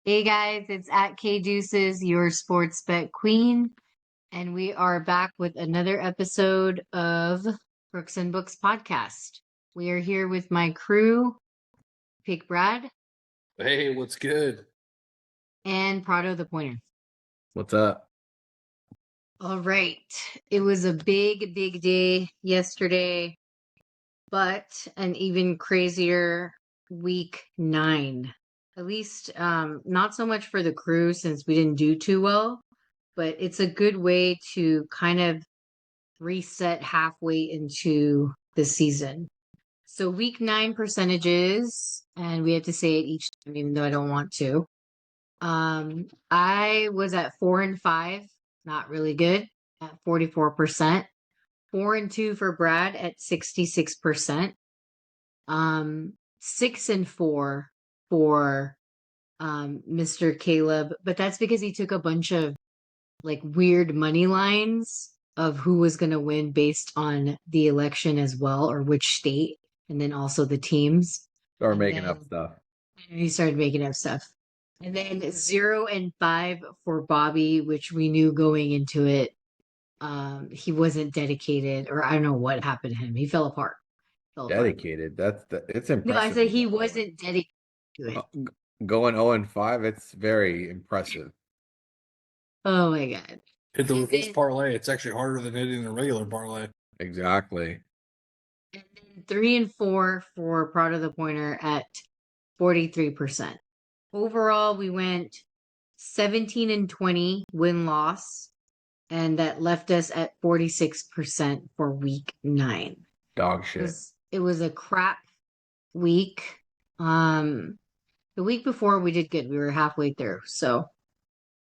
Hey guys, it's at K Deuces, your sports bet queen, and we are back with another episode of Crooks and Books podcast. We are here with my crew, Pick Brad Hey, what's good? and Prado the Pointer. What's up? All right, it was a big day yesterday, but an even crazier week 9. At least, not so much for the crew since we didn't do too well, but it's a good way to kind of reset halfway into the season. So week 9 percentages, and we have to say it each time, even though I don't want to. I was at 4 and 5, not really good, at 44%. 4 and 2 for Brad at 66%. 6 and 4 for Mr. Caleb, but that's because he took a bunch of like weird money lines of who was going to win based on the election as well, or which state, and then also the teams. Or And making then up stuff. he started making up stuff. And then 0 and 5 for Bobby, which we knew going into it. He wasn't dedicated, or I don't know what happened to him. He fell apart. Dedicated. It's impressive. No, I said he wasn't dedicated to it. Going 0-5, it's very impressive. Oh my God. Hit the reverse parlay. It's actually harder than hitting the regular parlay. Exactly. And then 3 and 4 for Prado the Pointer at 43%. Overall, we went 17 and 20 win-loss, and that left us at 46% for week 9. Dog shit. It was a crap week. The week before we did good. We were halfway through. So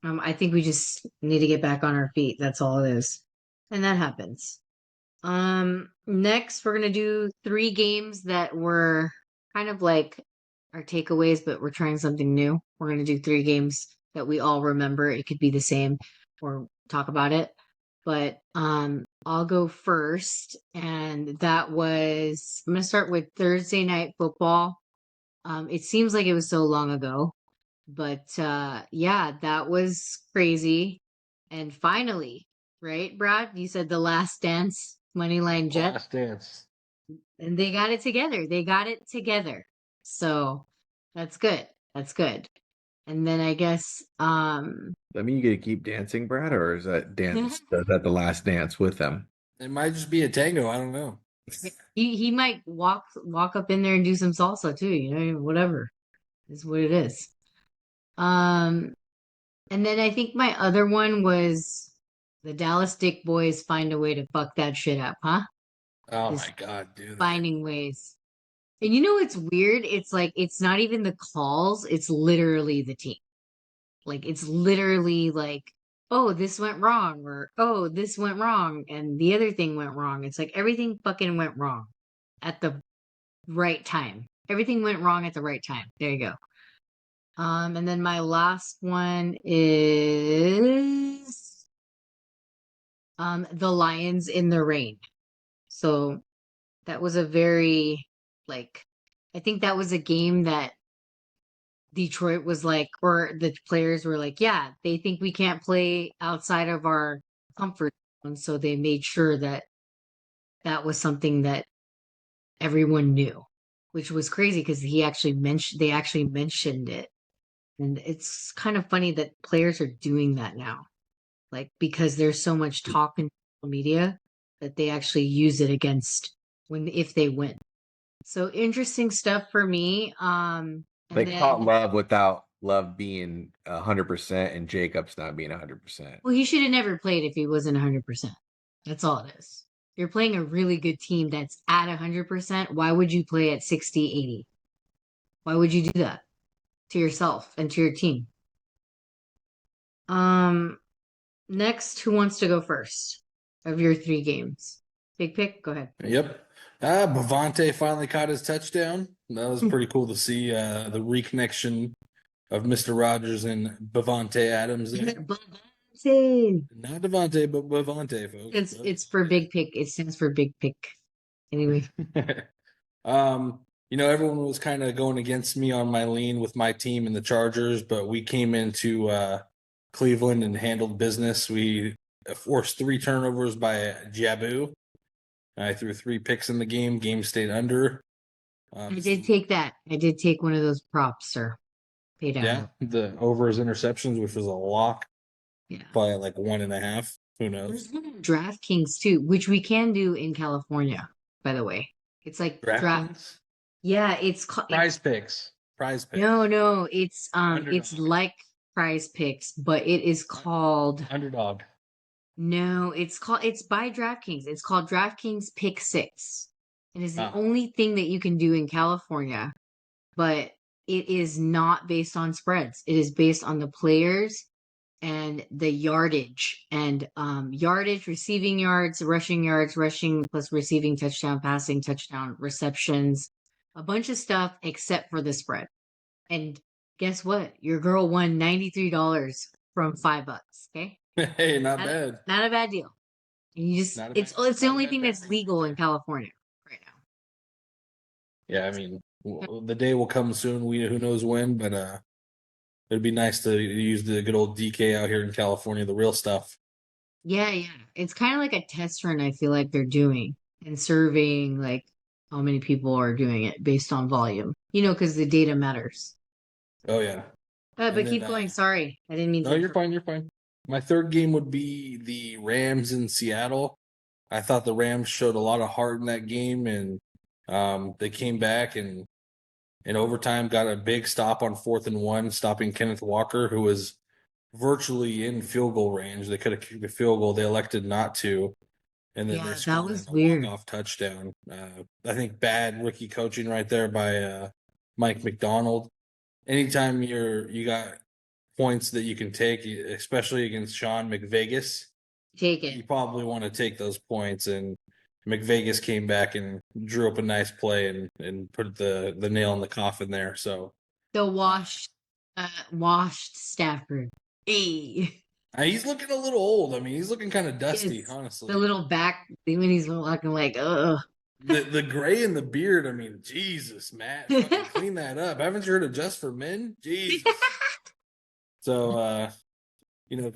I think we just need to get back on our feet. That's all it is. And that happens. Next, we're going to do 3 games that were kind of like our takeaways, but we're trying something new. We're going to do 3 games that we all remember. It could be the same or talk about it. But I'll go first. And that was, I'm going to start with Thursday night football. It seems like it was so long ago, but yeah, that was crazy. And finally, right, Brad? You said the Last Dance Moneyline Jets. Last dance. And they got it together. So that's good. And then I guess I mean, you get to keep dancing, Brad, or is that the last dance with them? It might just be a tango. I don't know. he might walk up in there and do some salsa too, whatever is what it is. And then I think my other one was the Dallas Dick Boys find a way to fuck that shit up, huh? Oh my God, dude. Finding ways. And it's weird. It's like, it's not even the calls. It's literally the team. Like, it's literally like, oh, this went wrong, or oh, this went wrong, and the other thing went wrong. It's like everything fucking went wrong at the right time. Everything went wrong at the right time. There you go. And then my last one is the Lions in the rain. So that was a very, like, I think that was a game that Detroit was like, or the players were like, yeah, they think we can't play outside of our comfort zone. So they made sure that that was something that everyone knew, which was crazy because they actually mentioned it. And it's kind of funny that players are doing that now, like, because there's so much talk in social media that they actually use it against if they win. So interesting stuff for me. They caught Love without Love being 100% and Jacobs not being 100%. Well, he should have never played if he wasn't 100%. That's all it is. You're playing a really good team that's at 100%. Why would you play at 60, 80? Why would you do that to yourself and to your team? Next, who wants to go first of your 3 games? Big pick, go ahead. Yep. Bavante finally caught his touchdown. That was pretty cool to see the reconnection of Mr. Rogers and Bavante Adams there. Bavante. Not Devontae, but Bavante, folks. It's for big pick. It stands for big pick. Anyway. everyone was kind of going against me on my lean with my team and the Chargers, but we came into Cleveland and handled business. We forced 3 turnovers by Jabu. I threw 3 picks in the game. Game stayed under. I did take that. I did take one of those props, sir. Paid out. Yeah, the over his interceptions, which was a lock. Yeah. Probably like 1.5. Who knows? DraftKings too, which we can do in California, by the way. It's like draft. DraftKings? Yeah, it's called Prize Picks. Prize Picks. No, it's Underdog. like Prize Picks, but it is called Underdog. No, it's by DraftKings. It's called DraftKings Pick 6. It is the only thing that you can do in California, but it is not based on spreads. It is based on the players and the yardage and yardage, receiving yards, rushing plus receiving touchdown, passing touchdown, receptions, a bunch of stuff except for the spread. And guess what? Your girl won $93 from $5. Okay. Hey, not bad. Not a bad deal. And you just it's the only thing that's legal in California right now. Yeah, I mean, the day will come soon. Who knows when, but it'd be nice to use the good old DK out here in California, the real stuff. Yeah. It's kind of like a test run. I feel like they're doing and surveying like how many people are doing it based on volume. Because the data matters. Oh yeah. But keep going. Sorry, I didn't mean to. No, you're fine. You're fine. My third game would be the Rams in Seattle. I thought the Rams showed a lot of heart in that game, and they came back and in overtime got a big stop on 4th and 1, stopping Kenneth Walker, who was virtually in field goal range. They could have kicked a field goal. They elected not to. And then they that was a weird. walk-off touchdown. I think bad rookie coaching right there by Mike McDonald. Anytime you got points that you can take, especially against Sean McVegas, take it. You probably want to take those points. And McVegas came back and drew up a nice play and put the nail in the coffin there. So the washed Stafford. Hey. He's looking a little old. I mean, he's looking kind of dusty, honestly. The little back when he's walking like, ugh. The gray in the beard, I mean, Jesus, Matt, fucking clean that up. Haven't you heard of Just for Men? Jesus. So,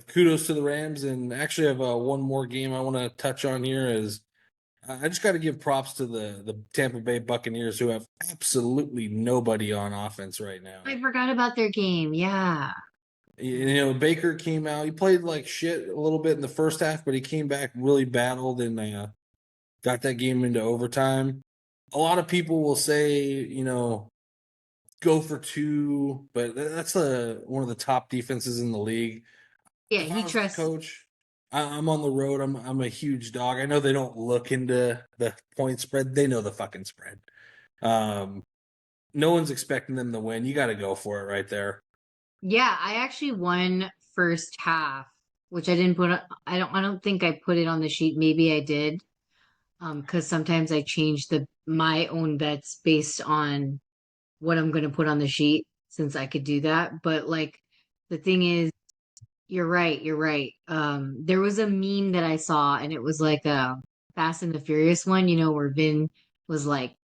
kudos to the Rams. And actually, I have one more game I want to touch on here is I just got to give props to the Tampa Bay Buccaneers, who have absolutely nobody on offense right now. I forgot about their game. Yeah. Baker came out. He played like shit a little bit in the first half, but he came back, really battled, and got that game into overtime. A lot of people will say, go for 2, but that's one of the top defenses in the league. Yeah, he trusts coach. I'm on the road. I'm a huge dog. I know they don't look into the point spread. They know the fucking spread. No one's expecting them to win. You got to go for it right there. Yeah, I actually won first half, which I didn't put. I don't think I put it on the sheet. Maybe I did, because sometimes I change my own bets based on what I'm going to put on the sheet, since I could do that. But like, the thing is, you're right. There was a meme that I saw, and it was like a Fast and the Furious one, where Vin was like,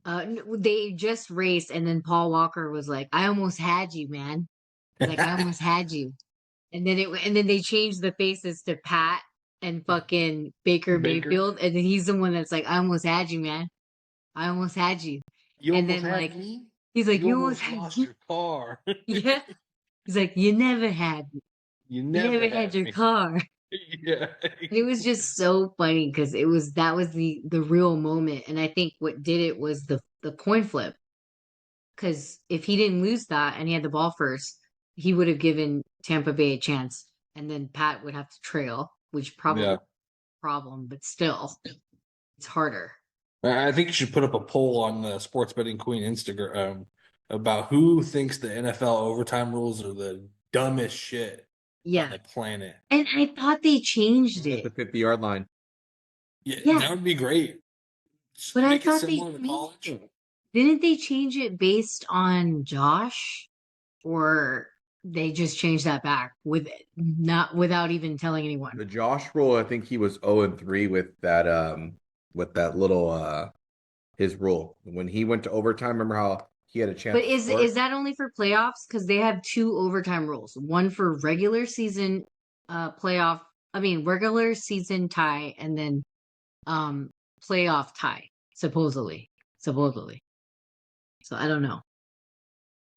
they just raced, and then Paul Walker was like, "I almost had you, man." Like, I almost had you, and then they changed the faces to Pat and fucking Baker Mayfield, and then he's the one that's like, "I almost had you, man. I almost had you." And then like me? he's like, You almost lost had your car. Yeah, he's like, "You never had me. You never had your me. car." Yeah. It was just so funny because that was the real moment. And I think what did it was the coin flip. Because if he didn't lose that and he had the ball first, he would have given Tampa Bay a chance. And then Pat would have to trail, which probably a problem, but still, it's harder. I think you should put up a poll on the Sports Betting Queen Instagram about who thinks the NFL overtime rules are the dumbest shit on the planet. And I thought they changed it. The 50-yard line. Yeah, that would be great. Just but I thought they changed it. Didn't they change it based on Josh? Or they just changed that back without even telling anyone? The Josh rule, I think he was 0-3 with that little his rule. When he went to overtime, remember how he had a chance But to is score? is that only for playoffs? Because they have two overtime rules. One for regular season playoff, regular season tie, and then um playoff tie, supposedly. Supposedly. So I don't know.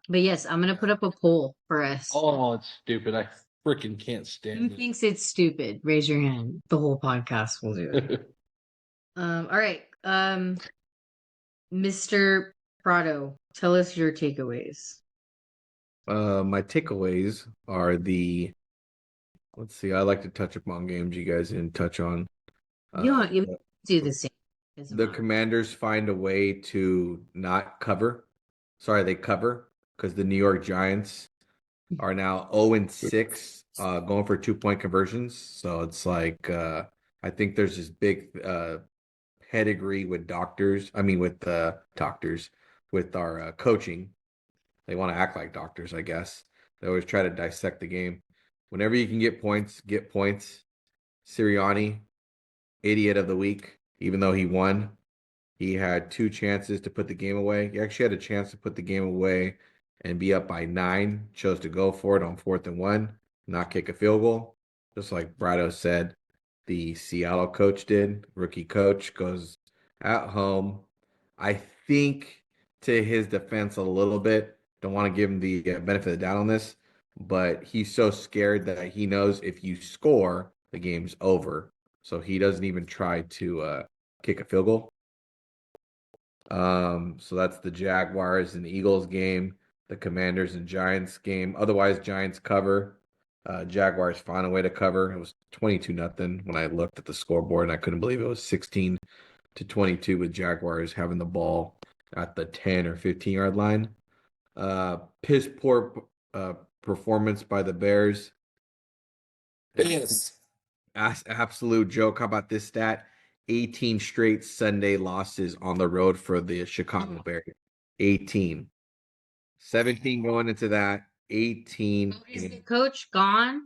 But yes, I'm gonna put up a poll for us. Oh, it's stupid. I freaking can't Who stand thinks it's stupid? Raise your hand. The whole podcast will do it. it. All right. Mr. Prado, tell us your takeaways. My takeaways are let's see, I like to touch upon games you guys didn't touch on. You do the same. Doesn't The matter. Commanders find a way to not cover. Sorry, they cover because the New York Giants are now 0-6, going for 2-point conversions. So it's like I think there's this big pedigree with doctors, with our coaching. They want to act like doctors, I guess. They always try to dissect the game. Whenever you can get points, get points. Sirianni, idiot of the week, even though he won. He had two chances to put the game away. He actually had a chance to put the game away and be up by 9. Chose to go for it on 4th and 1, not kick a field goal. Just like Brado said, the Seattle coach did. Rookie coach goes at home. I think to his defense a little bit. Don't want to give him the benefit of the doubt on this, but he's so scared that he knows if you score, the game's over. So he doesn't even try to kick a field goal. So that's the Jaguars and Eagles game, the Commanders and Giants game. Otherwise, Giants cover. Jaguars find a way to cover. It was 22-0 when I looked at the scoreboard, and I couldn't believe it was 16-22 with Jaguars having the ball at the 10 or 15-yard line. Piss poor performance by the Bears. Yes. Absolute joke. How about this stat? 18 straight Sunday losses on the road for the Chicago Bears. 18. 17 going into that. 18. Is the coach gone?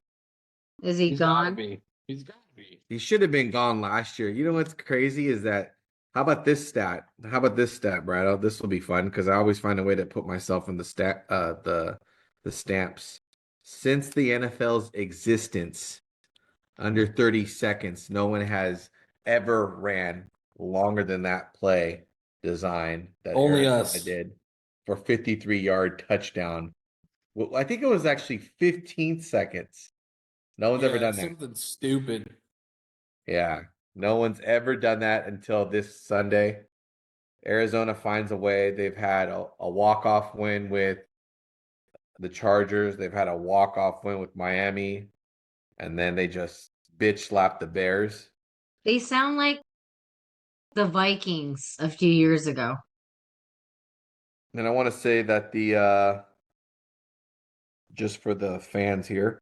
Is he He's gotta gone? be. He's gotta be. He should have been gone last year. You know what's crazy is that how about this stat? How about this stat, Brado? This will be fun because I always find a way to put myself in the stamps. Since the NFL's existence, under 30 seconds, no one has ever ran longer than that play design that Only Arizona us. did for 53-yard touchdown. Well, I think it was actually 15 seconds. No one's ever done that. Something stupid. Yeah, no one's ever done that until this Sunday. Arizona finds a way. They've had a walk-off win with the Chargers. They've had a walk-off win with Miami. And then they just bitch slap the Bears. They sound like the Vikings a few years ago. And I want to say that the just for the fans here,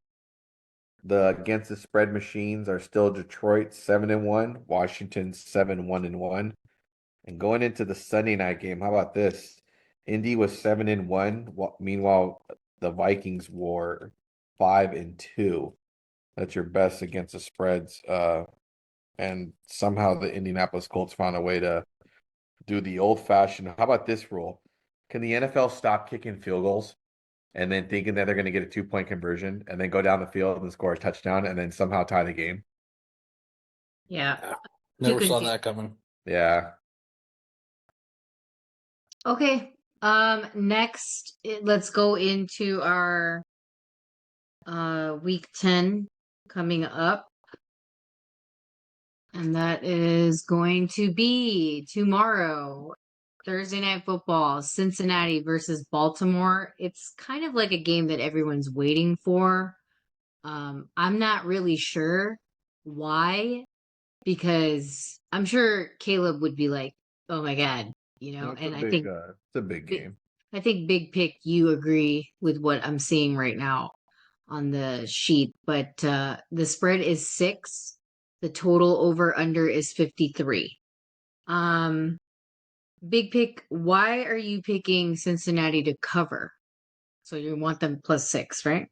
the against the spread machines are still Detroit 7-1, Washington 7-1-1. And going into the Sunday night game, how about this? Indy was 7-1. Meanwhile, the Vikings were 5-2. That's your best against the spreads. And somehow the Indianapolis Colts found a way to do the old-fashioned. How about this rule? Can the NFL stop kicking field goals and then thinking that they're going to get a 2-point conversion and then go down the field and score a touchdown and then somehow tie the game? Yeah. Never saw that coming. Yeah. Okay. Next, let's go into our week 10 coming up. And that is going to be tomorrow, Thursday Night Football, Cincinnati versus Baltimore. It's kind of like a game that everyone's waiting for. I'm not really sure why, because I'm sure Caleb would be like, "Oh my God," and I think it's a big game. I think Big Pick, you agree with what I'm seeing right now on the sheet, but the spread is 6. The total over under is 53. Big Pick, why are you picking Cincinnati to cover? So you want them +6, right?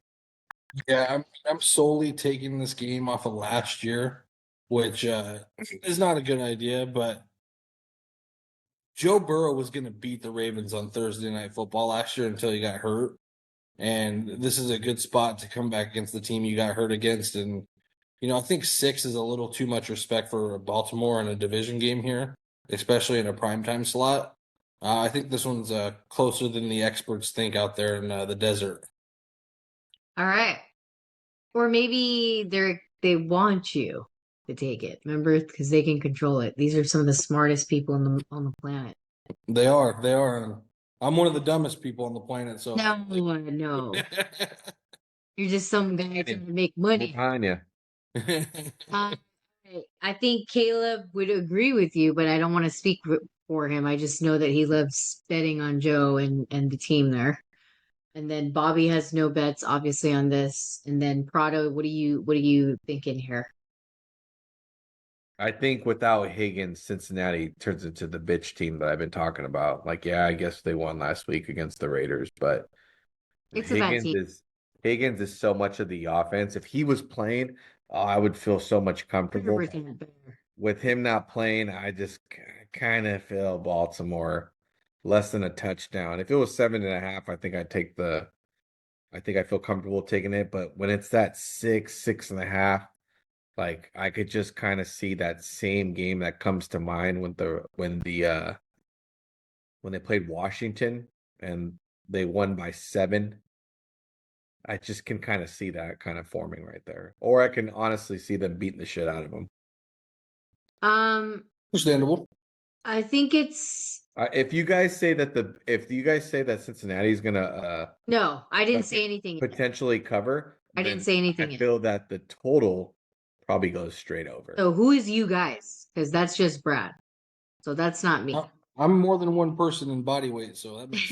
Yeah, I'm solely taking this game off of last year, which is not a good idea, but Joe Burrow was going to beat the Ravens on Thursday Night Football last year until he got hurt. And this is a good spot to come back against the team you got hurt against. And, I think 6 is a little too much respect for Baltimore in a division game here, especially in a primetime slot. I think this one's closer than the experts think out there in the desert. All right. Or maybe they want you to take it. Remember, because they can control it. These are some of the smartest people on the planet. They are. They are. I'm one of the dumbest people on the planet. So No. You're just some guy trying to make money. Behind you. I think Caleb would agree with you, but I don't want to speak for him. I just know that he loves betting on Joe and the team there. And then Bobby has no bets, obviously, on this. And then Prado, what are you thinking here? I think without Higgins, Cincinnati turns into the bitch team that I've been talking about. Like, yeah, I guess they won last week against the Raiders, but It's a bad team. Higgins is so much of the offense. If he was playing, I would feel so much comfortable. 100% better. With him not playing, I just kind of feel Baltimore less than a touchdown. If it was 7.5, I think I feel comfortable taking it. But when it's that 6.5, like I could just kind of see that same game that comes to mind when they played Washington and they won by 7. I just can kind of see that kind of forming right there. Or I can honestly see them beating the shit out of them. Understandable. I think it's if you guys say that Cincinnati's gonna no, I didn't say anything. Potentially cover. I didn't say anything. I feel that the total probably goes straight over. So who is you guys? Because that's just Brad. So that's not me. I'm more than one person in body weight, so that makes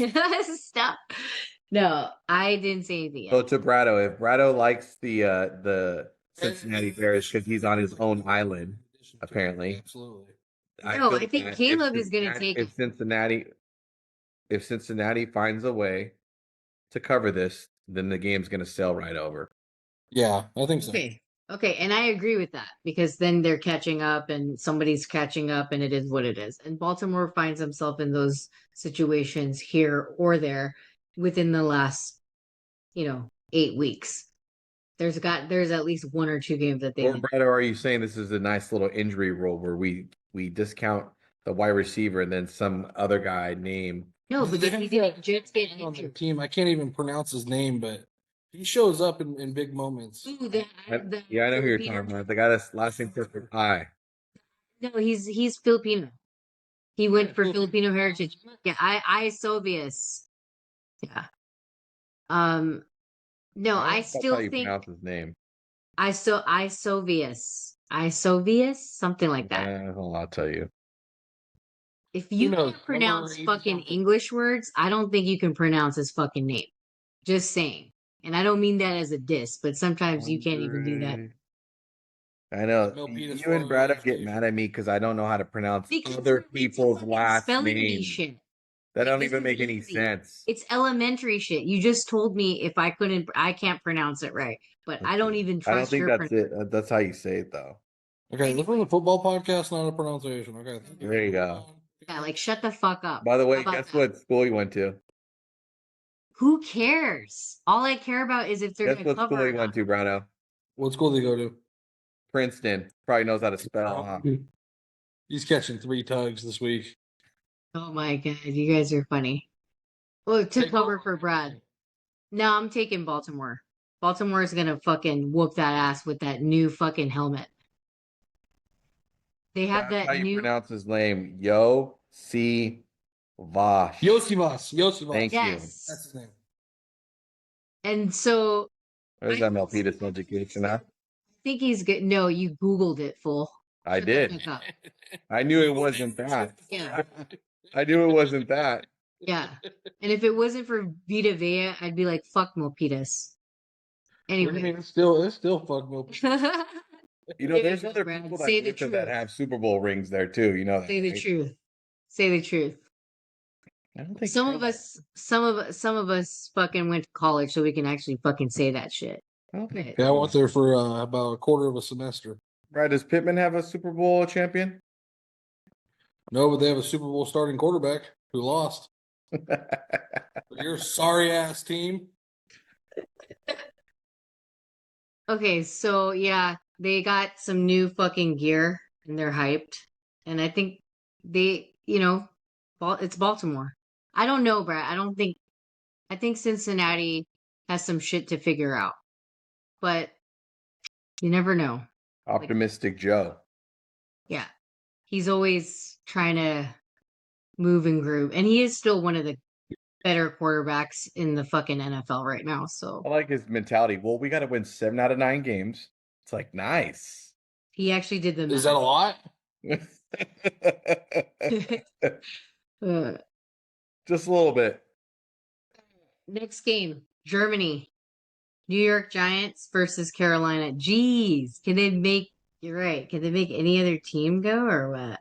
Stop. No, I didn't say anything. So to Brado, if Brado likes the Cincinnati Bears because he's on his own island, apparently. Absolutely. I think Caleb is going to take it. If Cincinnati finds a way to cover this, then the game's going to sail right over. Yeah, I think so. Okay, and I agree with that because then they're catching up and somebody's catching up and it is what it is. And Baltimore finds himself in those situations here or there within the last, 8 weeks. There's at least 1 or 2 games that they. Or Brad, are you saying this is a nice little injury rule where we discount the wide receiver and then some other guy name? No, but he did Jets get on the team. I can't even pronounce his name, but he shows up in big moments. Ooh, I know who you're talking about. The guy that's last name perfect eye. No, he's Filipino. He went for Filipino heritage. Yeah, I Sovius. Yeah. No, I still think pronounce his name. Isovius, something like that. I'll tell you. If you can't pronounce fucking English words, I don't think you can pronounce his fucking name. Just saying. And I don't mean that as a diss, but sometimes you can't even do that. I know. You and Brad get mad at me because I don't know how to pronounce other people's last names. Shit. That don't even make any sense. It's elementary shit. You just told me if I can't pronounce it right, but I don't even trust. I don't think that's it. That's how you say it, though. Okay, this is a football podcast, not a pronunciation. Okay, there you go. Yeah, like shut the fuck up. By the way, guess what school you went to? Who cares? All I care about is if they're going to cover. Guess what school you went to, Brano? What school did he go to? Princeton. Probably knows how to spell, huh? He's catching 3 tugs this week. Oh my god, you guys are funny. Well, to cover for Brad. No, I'm taking Baltimore. Baltimore is gonna fucking whoop that ass with that new fucking helmet. They have that how you new. Pronounce his name? Yosivas. Yosivas. Thank you. That's his name. And so. There's MLP's education, huh? I think he's good. No, you Googled it, fool. I did. I knew it wasn't that. Yeah. I knew it wasn't that. Yeah. And if it wasn't for Vita Vea, I'd be like, fuck Milpitas. Anyway. I mean, it's still fuck Milpitas. There's other people that have Super Bowl rings there too. Say the truth. Say the truth. I don't think some of us fucking went to college so we can actually fucking say that shit. Okay. Yeah, I went there for about a quarter of a semester. Right. Does Pittman have a Super Bowl champion? No, but they have a Super Bowl starting quarterback who lost. Your sorry ass team. Okay, so yeah, they got some new fucking gear and they're hyped. And I think it's Baltimore. I don't know, Brad. I think Cincinnati has some shit to figure out. But you never know. Like, Optimistic Joe. yeah. He's always trying to move and groove. And he is still one of the better quarterbacks in the fucking NFL right now. So I like his mentality. Well, we got to win 7 out of 9 games. It's like, nice. he actually did the Is that a lot? math. Just a little bit. Next game, Germany. New York Giants versus Carolina. Jeez, you're right. Can they make any other team go or what?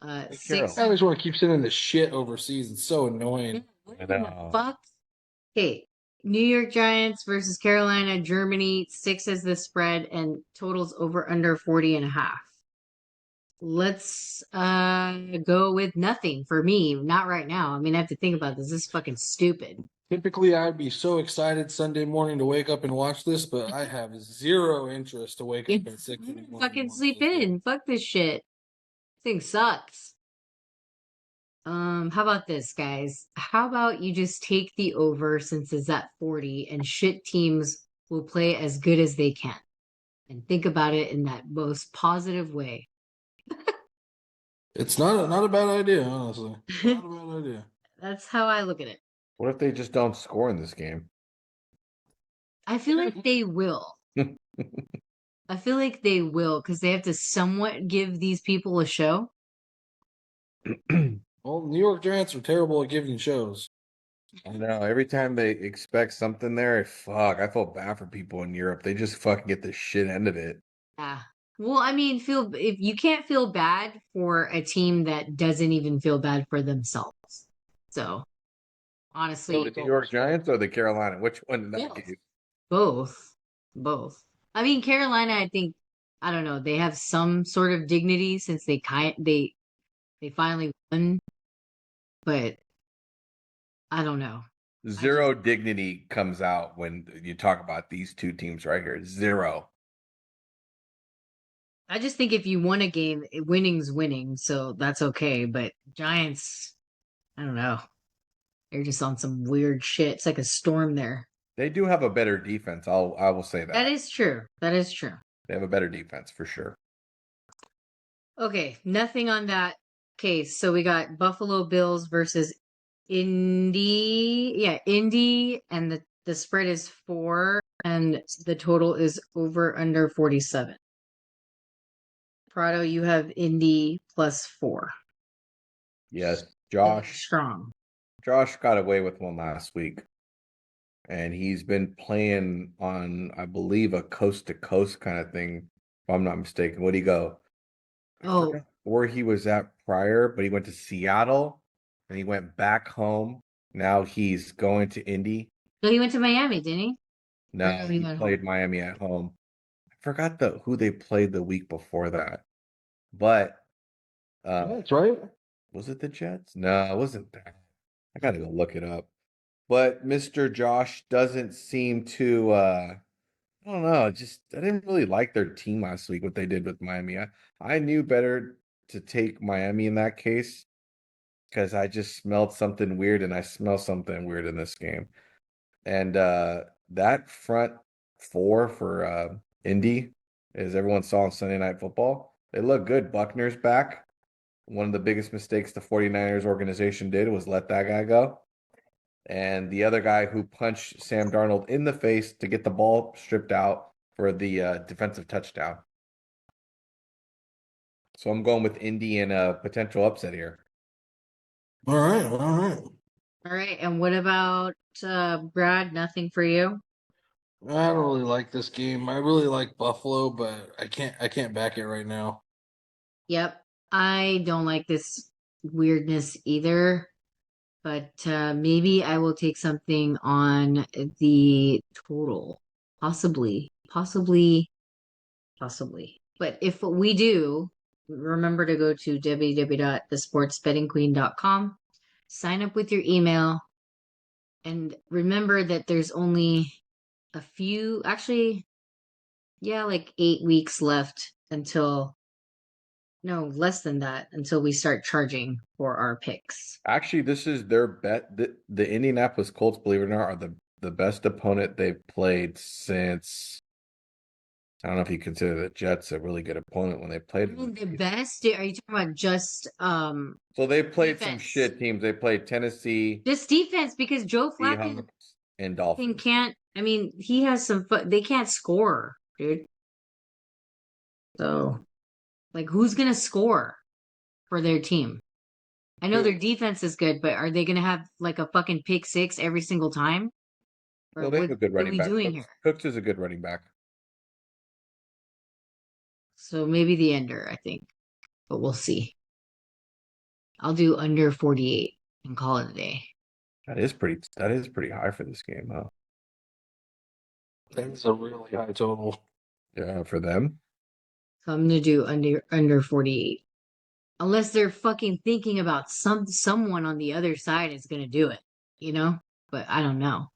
Hey, Six. I always want to keep sending the shit overseas. It's so annoying. What I in the know. fuck? Okay, New York Giants versus Carolina. Germany, 6 as the spread and totals over under 40.5. Let's go with nothing for me. Not right now. I mean, I have to think about this. This is fucking stupid. Typically, I'd be so excited Sunday morning to wake up and watch this, but I have zero interest to wake up at 6 in the morning. Fucking sleep in. Fuck this shit. This thing sucks. How about this, guys? How about you just take the over since it's at 40 and shit teams will play as good as they can. And think about it in that most positive way. It's not a bad idea, honestly. Not a bad idea. That's how I look at it. What if they just don't score in this game? I feel like they will. I feel like they will because they have to somewhat give these people a show. Well, New York Giants are terrible at giving shows. I know. Every time they expect something there, fuck, I feel bad for people in Europe. They just fucking get the shit end of it. Yeah. Well, I mean, if you can't feel bad for a team that doesn't even feel bad for themselves. So, honestly, The New York Giants or the Carolina? Which one in that both. case? Both. I mean, Carolina, I think, I don't know, they have some sort of dignity since they finally won, but I don't know. Zero dignity comes out when you talk about these two teams right here. Zero. I just think if you won a game, winning's winning, so that's okay. But Giants, I don't know. They're just on some weird shit. It's like a storm there. They do have a better defense. I will say that. That is true. That is true. They have a better defense for sure. Okay, nothing on that case. So we got Buffalo Bills versus Indy. Yeah, Indy, and the spread is 4, and the total is over under 47. Prado, you have Indy plus 4. Yes, Josh. Strong. Josh got away with one last week. And he's been playing on, I believe, a coast to coast kind of thing, if I'm not mistaken. Where'd he go? Oh, Where he was at prior, but he went to Seattle and he went back home. Now he's going to Indy. no, he went to Miami, didn't he? No, Or he went played home? Miami at home. I forgot who they played the week before that. But That's right. was it the Jets? No, it wasn't that. I gotta go look it up. But Mr. Josh doesn't seem to I don't know, just I didn't really like their team last week, what they did with Miami. I knew better to take Miami in that case because I just smelled something weird, and I smell something weird in this game. And that front four for Indy, as everyone saw on Sunday Night Football, they look good. Buckner's back. One of the biggest mistakes the 49ers organization did was let that guy go. And the other guy who punched Sam Darnold in the face to get the ball stripped out for the defensive touchdown. So I'm going with Indy and a potential upset here. All right. All right. And what about Brad? Nothing for you? I don't really like this game. I really like Buffalo, but I can't back it right now. Yep. I don't like this weirdness either, but maybe I will take something on the total. Possibly. But if we do, remember to go to www.thesportsbettingqueen.com, sign up with your email, and remember that there's only a few, actually, yeah, like 8 weeks left until, no, less than that, until we start charging for our picks. Actually, this is their bet. The Indianapolis Colts, believe it or not, are the best opponent they've played since. I don't know if you consider the Jets a really good opponent when they played I them. mean, the best, are you talking about just So they played some defense? shit teams. They played Tennessee, Just defense, because Joe Flacco Seahawks, and Dolphins. can't, I mean, he has some they can't score, dude. So, like, who's gonna score for their team? I know their defense is good, but are they gonna have like a fucking pick six every single time? Or Well, they have a good what are running we back. doing Cooks, here? Cooks is a good running back. So maybe the under, I think, but we'll see. I'll do under 48 and call it a day. That is pretty high for this game, huh? That's a really high total. Yeah, for them. So I'm gonna do under 48. Unless they're fucking thinking about someone on the other side is gonna do it, you know? But I don't know.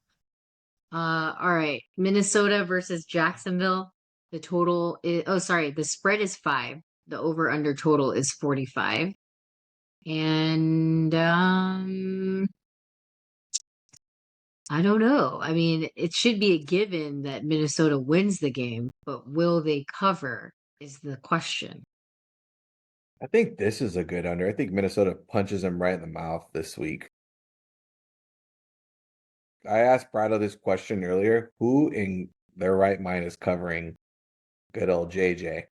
All right. Minnesota versus Jacksonville. The total is, oh, sorry, the spread is 5. The over under total is 45. And I don't know. I mean, it should be a given that Minnesota wins the game, but will they cover is the question. I think this is a good under. I think Minnesota punches them right in the mouth this week. I asked Brado this question earlier. Who in their right mind is covering good old JJ?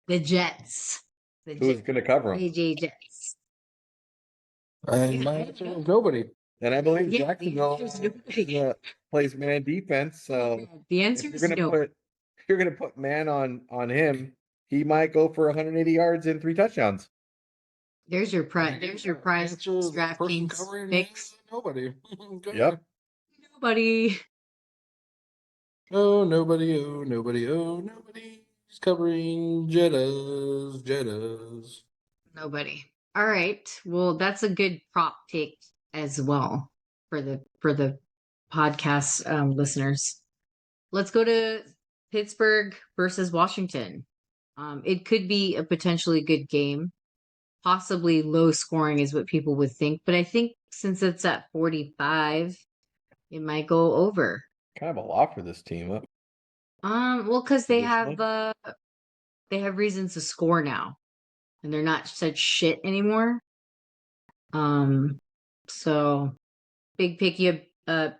The Jets. The Who's going to cover him? JJ Jets. And Yeah, my answer is nobody. And I believe Yeah, the Jacksonville answer is nobody. plays man defense. So The if answer you're is gonna no. put if you're gonna put man on him, he might go for 180 yards and 3 touchdowns. There's your prize. There's your prize. Answer is the person DraftKings covering picks. nobody. Yep. Nobody. Oh, nobody. Oh, nobody. Oh, nobody. He's covering Jettas. Nobody. All right. Well, that's a good prop pick as well for the podcast listeners. Let's go to Pittsburgh versus Washington. It could be a potentially good game. Possibly low scoring is what people would think, but I think since it's at 45, it might go over. Kind of a lot for this team. Huh? Well, because Traditionally. they have reasons to score now, and they're not such shit anymore. So big pick you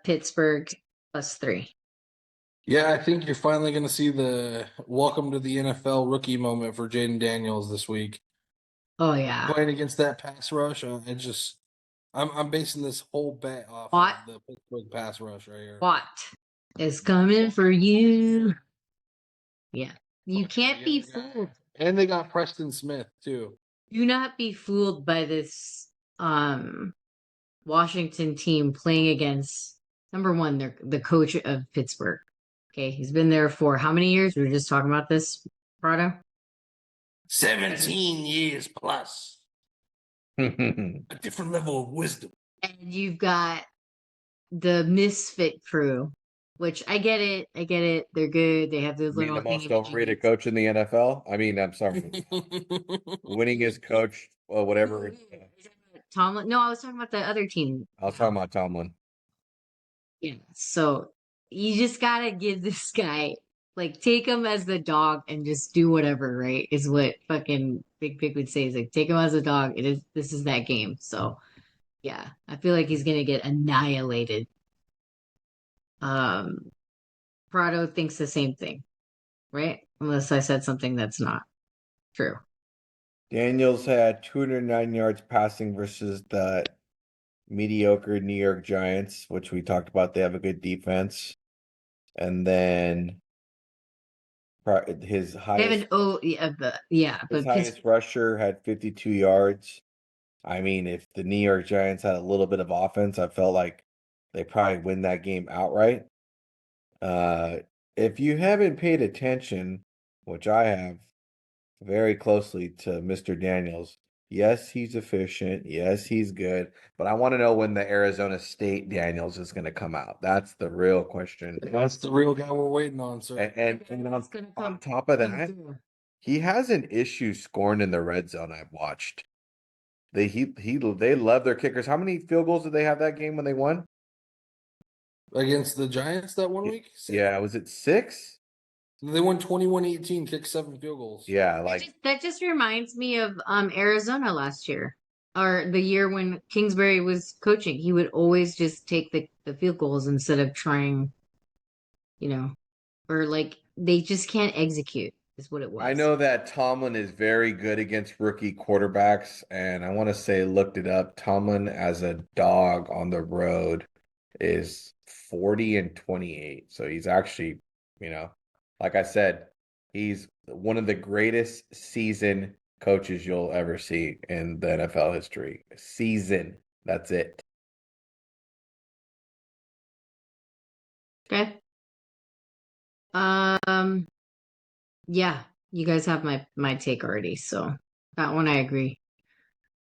Pittsburgh +3. Yeah, I think you're finally going to see the welcome to the NFL rookie moment for Jaden Daniels this week. Oh yeah. Playing against that pass rush, I'm basing this whole bet off What? of the Pittsburgh pass rush right here. What is coming for you? Yeah. You can't be fooled. And they got Preston Smith too. Do not be fooled by this Washington team playing against number one, they're the coach of Pittsburgh. Okay, he's been there for how many years? We were just talking about this, Prado. 17 years plus. A different level of wisdom. And you've got the Misfit crew, which I get it. I get it. They're good. They have those I mean, little the most thingy-majiggies. overrated coach in the NFL. I mean, I'm sorry, winningest coach, well, whatever. Tomlin. No, I was talking about the other team. I was talking about Tomlin. Yeah. So you just gotta give this guy, like, take him as the dog and just do whatever, right? Is what fucking Big Pick would say. Is like, take him as a dog. This is that game. So yeah, I feel like he's gonna get annihilated. Prado thinks the same thing, right? Unless I said something that's not true. Daniels had 209 yards passing versus the mediocre New York Giants, which we talked about. They have a good defense. And then his They have highest, an O, yeah, but his highest rusher had 52 yards. I mean, if the New York Giants had a little bit of offense, I felt like they probably win that game outright. If you haven't paid attention, which I have very closely to Mr. Daniels. Yes, he's efficient. Yes, he's good. But I want to know when the Arizona State Daniels is going to come out. That's the real question. That's the real guy we're waiting on, sir. And It's gonna on come top of come that, through. he has an issue scoring in the red zone. I've watched. They love their kickers. How many field goals did they have that game when they won? Against the Giants that one week? Yeah, was it 6? They won 21-18, kicked 7 field goals. Yeah, That like just reminds me of Arizona last year, or the year when Kingsbury was coaching. He would always just take the field goals instead of trying, you know, or like they just can't execute is what it I was. know that Tomlin is very good against rookie quarterbacks, and I want to say looked it up. Tomlin as a dog on the road is 40-28. So he's actually, like I said, he's one of the greatest season coaches you'll ever see in the NFL history. Season. That's it. Okay. Yeah, you guys have my take already, so that one I agree.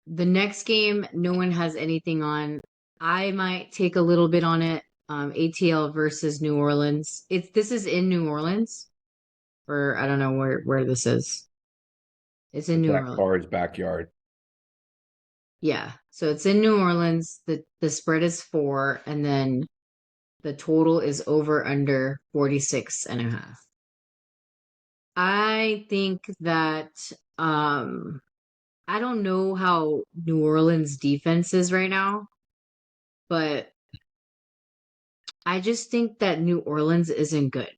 The next game, no one has anything on. I might take a little bit on it. ATL versus New Orleans. This is in New Orleans, or I don't know where this is. It's in It's New at Orleans. Carr's backyard. Yeah, so it's in New Orleans. The spread is 4, and then the total is over under 46.5. I think that I don't know how New Orleans defense is right now, but I just think that New Orleans isn't good.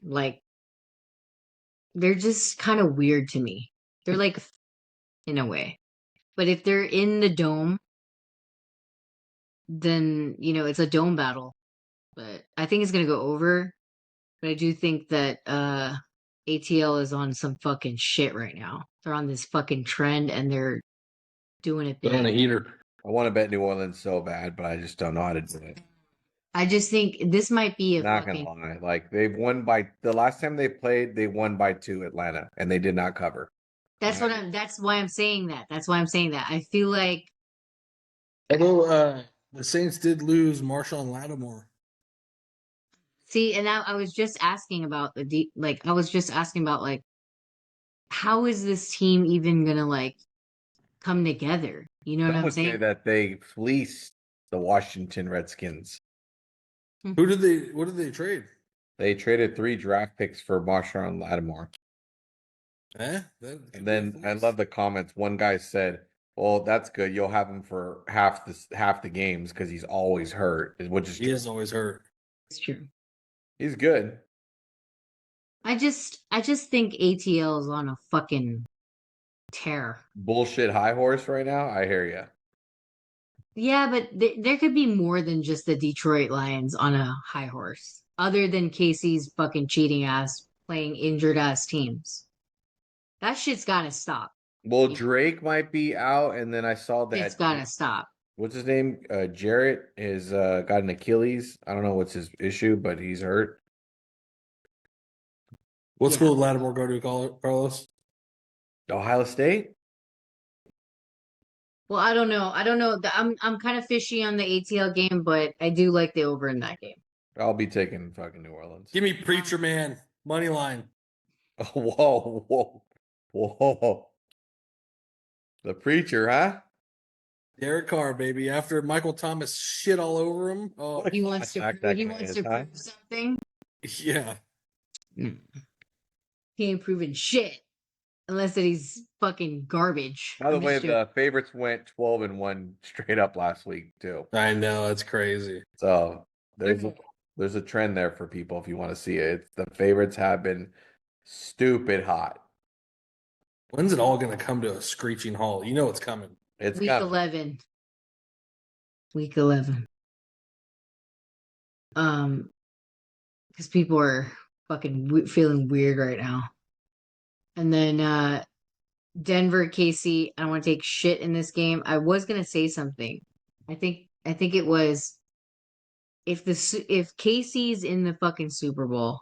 Like they're just kind of weird to me. They're like in a way. But if they're in the dome, then it's a dome battle. But I think it's gonna go over. But I do think that ATL is on some fucking shit right now. They're on this fucking trend and they're doing it They're on a big. heater. I want to bet New Orleans so bad, but I just don't know how to do it. I just think this might be a Not gonna fucking. lie, like they've won by the last time they played, they won by 2 Atlanta, and they did not cover. That's why I'm saying that. That's why I'm saying that. I feel like I know the Saints did lose Marshawn Lattimore. see, and I was just asking about I was just asking about like how is this team even gonna like come together? You know what Some I'm would say saying? that they fleeced the Washington Redskins. What did they trade? They traded 3 draft picks for Marshawn Lattimore. And then I love the comments. One guy said, "Well, that's good. You'll have him for half the games because he's always hurt." Which is He is always hurt. It's true. he's good. I just think ATL is on a fucking tear. Bullshit high horse right now. I hear you. Yeah, but there could be more than just the Detroit Lions on a high horse, other than Casey's fucking cheating ass playing injured ass teams. That shit's gotta stop. Well, Drake might be out, and then I saw It's that gotta stop. what's his name? Jarrett is got an Achilles. I don't know what's his issue, but he's hurt. What Yeah. school did Lattimore go to, Carlos? Ohio State? Well, I don't know. I don't know. I'm kind of fishy on the ATL game, but I do like the over in that game. I'll be taking fucking New Orleans. Give me Preacher Man. Money line. Whoa, whoa, whoa. The preacher, huh? Derek Carr, baby. After Michael Thomas shit all over him. Oh, He wants to Fact prove, that he guy wants is to high. prove something. yeah. He ain't proving shit unless that he's fucking garbage. By the I'm way, just joking. the favorites went 12-1 straight up last week too. I know. That's crazy. So there's a trend there for people if you want to see it. The favorites have been stupid hot. When's it all going to come to a screeching halt? You know it's coming. It's Week coming. 11. Week 11. Because people are fucking feeling weird right now. And then Denver, KC. I don't want to take shit in this game. I was gonna say something. I think it was if KC's in the fucking Super Bowl.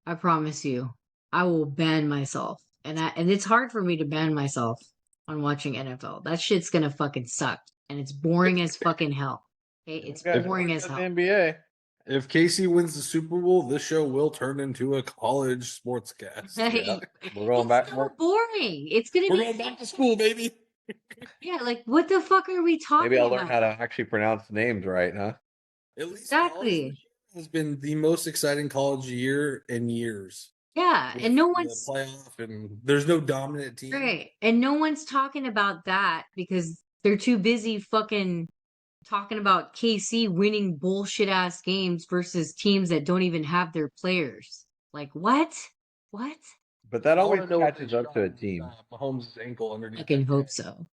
I promise you, I will ban myself. And it's hard for me to ban myself on watching NFL. That shit's gonna fucking suck. And it's boring as fucking hell. Okay, it's Guys, boring as the hell. NBA. If Casey wins the Super Bowl, this show will turn into a college sportscast. Yeah. We're going It's back. so boring. It's gonna We're be going back to school, baby. yeah, like what the fuck are we talking Maybe I'll learn about? how to actually pronounce names right, huh? At least college Exactly. this year has been the most exciting college year in years. Yeah, With and no the one's playoff, and there's no dominant team. right. And no one's talking about that because they're too busy fucking talking about KC winning bullshit ass games versus teams that don't even have their players. Like what? What? But that I always want to know what catches they up to a did on, team. Mahomes' ankle underneath. I can that hope guy. so.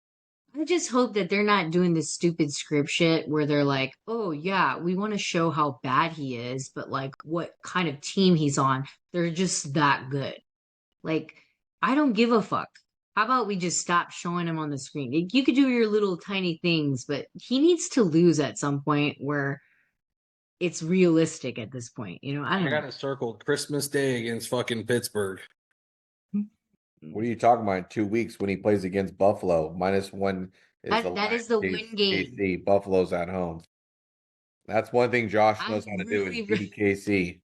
I just hope that they're not doing this stupid script shit where they're like, oh, yeah, we want to show how bad he is, but like what kind of team he's on. They're just that good. Like, I don't give a fuck. How about we just stop showing him on the screen? You could do your little tiny things, but he needs to lose at some point where it's realistic at this point. You know, I I don't got it circled Christmas Day against fucking Pittsburgh. know. What are you talking about in 2 weeks when he plays against Buffalo? -1 is the That line. is the win game. KC. Buffalo's at home. That's one thing Josh I knows how to do is really, beat KC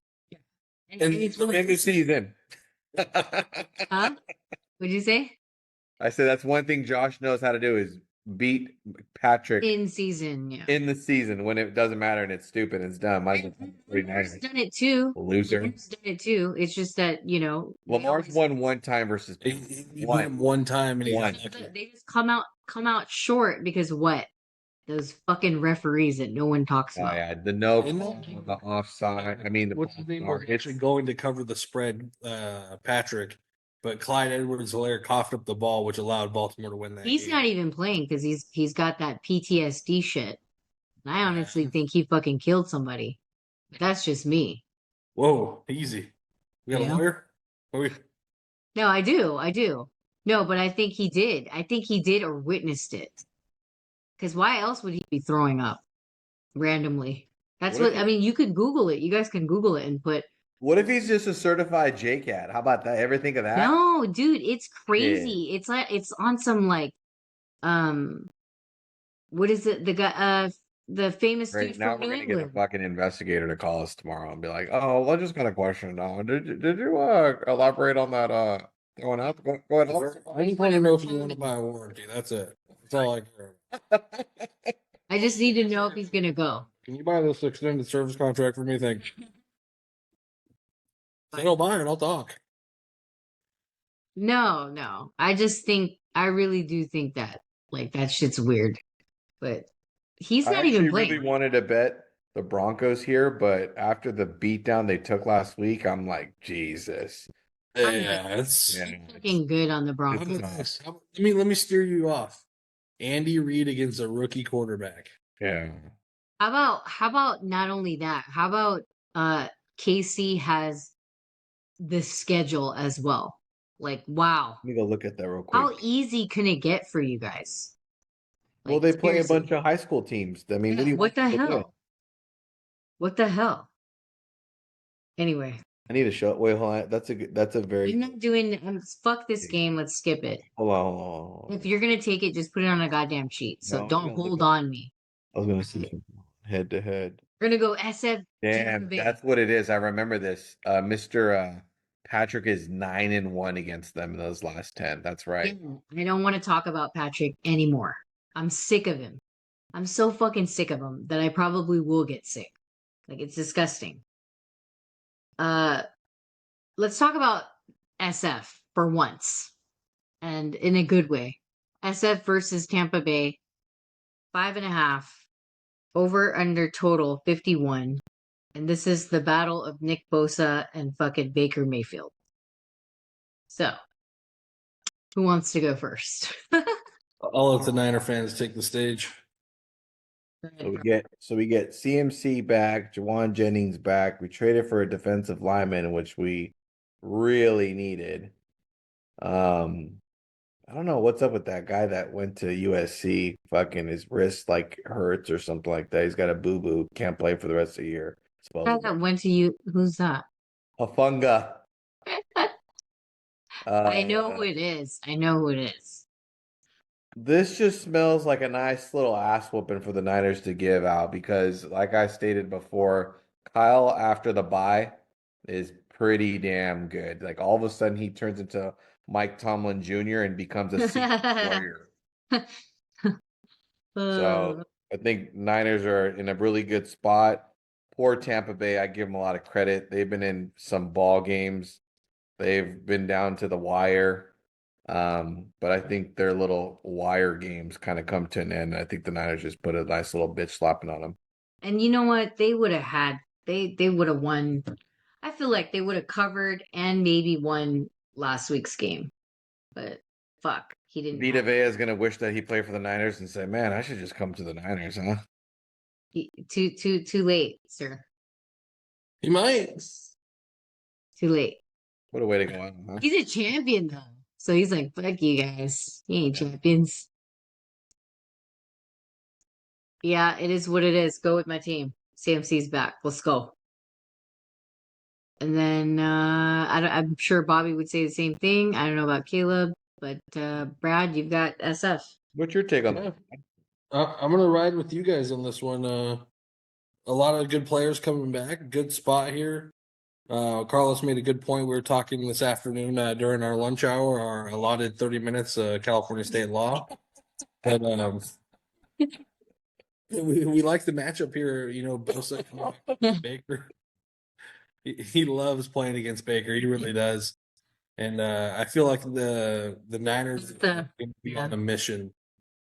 and And it's in the season. huh? What'd you say? I said that's one thing Josh knows how to do is beat Patrick In season, yeah. in the season when it doesn't matter and it's stupid and it's dumb. Might as well Lamar's 49ers. done it too. Loser. Lamar's done it too. It's just that, you know, they Lamar's always- won one time versus he beat one. him one time, and he One. got they just come out short because what? Those fucking referees that no one talks Oh about. yeah, the no And call, the offside. I mean, the what's his name false was start. actually going to cover the spread, Patrick, but Clyde Edwards-Helaire coughed up the ball, which allowed Baltimore to win that He's game. not even playing because he's got that PTSD shit. And I honestly Yeah. think he fucking killed somebody. But that's just me. Whoa, easy. We got You a know? lawyer? No, I do. No, but I think he did. I think he did or witnessed it. Because why else would he be throwing up randomly? That's What if what I mean. You could Google it. You guys can Google it and put. What if he's just a certified JCat? How about that? Ever think of that? No, dude, it's crazy. It's like it's on some like, um, what is it? The guy, the famous Great. dude Now from we're New gonna get a England. fucking investigator to call us tomorrow and be like, "Oh, I just got a question now. Did you elaborate on that going up? Go ahead. I just want to know if you want to buy a warranty. That's it. That's all I care. I just need to know if he's gonna go. Can you buy this extended service contract for me? Thanks. If they don't buy it, I'll talk. No. I really do think that like that shit's weird. But he's I not even actually playing. really wanted to bet the Broncos here, but after the beatdown they took last week, I'm like, Jesus. Yeah, it's Yeah. Fucking good on the How Broncos. about this? Let me steer you off. Andy Reid against a rookie quarterback. Yeah. How about not only that? How about KC has the schedule as well? Like, wow. Let me go look at that real How quick. easy can it get for you guys? Well, Like, they play a seriously. bunch of high school teams. I mean, Yeah, what do you what want the them to do? hell? What the hell? Anyway, I need to show. Wait, hold on. That's a very. I'm not doing. Fuck this game. Let's skip it. Hold on. Hold on. If you're gonna take it, just put it on a goddamn sheet. So No, I'm don't gonna look hold at- on me. I was gonna see head to head. We're gonna go SF. Damn, Tampa Bay. that's what it is. I remember this. Mr. Patrick is 9-1 against them in those last 10. That's right. Yeah, I don't want to talk about Patrick anymore. I'm sick of him. I'm so fucking sick of him that I probably will get sick. Like it's disgusting. Let's talk about SF for once. And in a good way. SF versus Tampa Bay. 5.5. Over under total 51. And this is the battle of Nick Bosa and fucking Baker Mayfield. So, who wants to go first? I'll let the Niner fans take the stage. So we get CMC back, Jawan Jennings back. We traded for a defensive lineman, which we really needed. I don't know what's up with that guy that went to USC. Fucking his wrist like hurts or something like that. He's got a boo boo. Can't play for the rest of the year. That went to you. Who's that? Hafunga. I know Uh, who it is. I know who it is. this just smells like a nice little ass whooping for the Niners to give out because, like I stated before, Kyle after the bye is pretty damn good. Like all of a sudden, he turns into Mike Tomlin Jr. and becomes a secret warrior. So Uh, I think Niners are in a really good spot. Poor Tampa Bay, I give them a lot of credit. They've been in some ball games. They've been down to the wire. But I think their little wire games kind of come to an end. I think the Niners just put a nice little bitch slapping on them. and you know what? They would have won. I feel like they would have covered and maybe won last week's game. But fuck, he didn't Vita have Vea is going to wish that he played for the Niners and say, man, I should just come to the Niners, huh? too late, sir. He might. Too late. What a way to go out, huh? He's a champion though. So he's like, fuck you guys. You ain't champions. Yeah, it is what it is. Go with my team. CMC's back. Let's go. And then I'm sure Bobby would say the same thing. I don't know about Caleb, but Brad, you've got SF. What's your take on Yeah. that? I'm gonna ride with you guys on this one. A lot of good players coming back. Good spot here. Carlos made a good point. We were talking this afternoon during our lunch hour, our allotted 30 minutes, California state law. But we like the matchup here. You know, Bosa and Baker. He loves playing against Baker. He really does. And I feel like the Niners are going to be on a mission.